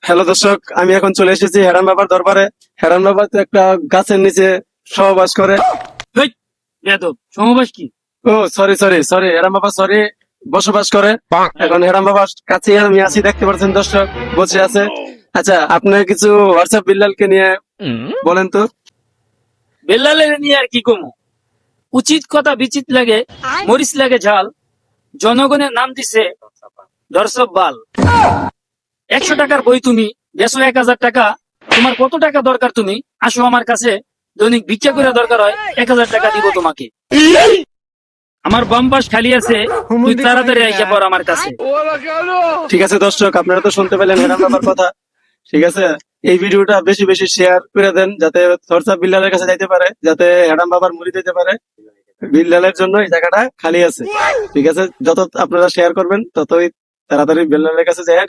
Hello দর্শক, আমি এখন চলে এসেছি হেরান বাবার দরবারে। হেরান বাবা তো একটা গাছের নিচে সহবাস করে। হেই, বেয়াদব, সমাবেশ কি? ও সরি সরি সরি, হেরান বাবা সরি, বসবাস করে। এখন হেরান বাবার কাছে আমি আছি, দেখতে পাচ্ছেন দর্শক বসে আছে। আচ্ছা, আপনি কিছু হোয়াটসঅ্যাপ বিল্লালকে নিয়ে বলেন তো। বেল্লালের নিয়ে আর কি কমু? উচিত কথা বিচিত লাগে, মরিচ লাগে ঝাল। জনগণের নাম দিছে দর্শক বাল। 100 টাকার বই তুমি বেচো 1000 টাকা। তোমার কত টাকা দরকার? তুমি আসো আমার কাছে, দৈনিক ভিক্ষা করে দরকার হয় 1000 টাকা দিব তোমাকে। আমার বাম পাশ খালি আছে, তুই তাড়াতাড়ি আইসা পড় আমার কাছে। ঠিক আছে দর্শক, আপনারা তো শুনতে পেলেন হেরান বাবার কথা। ঠিক আছে, এই ভিডিওটা বেশি বেশি শেয়ার করে দেন, যাতে হোয়াটসঅ্যাপ বিল্লালের কাছে যাইতে পারে, যাতে হেরান বাবার মুড়ি দিতে পারে। বিল্লালের জন্য এই জায়গাটা খালি আছে। ঠিক আছে, যত আপনারা শেয়ার করবেন ততই তাড়াতাড়ি বিল্লালের কাছে যায়।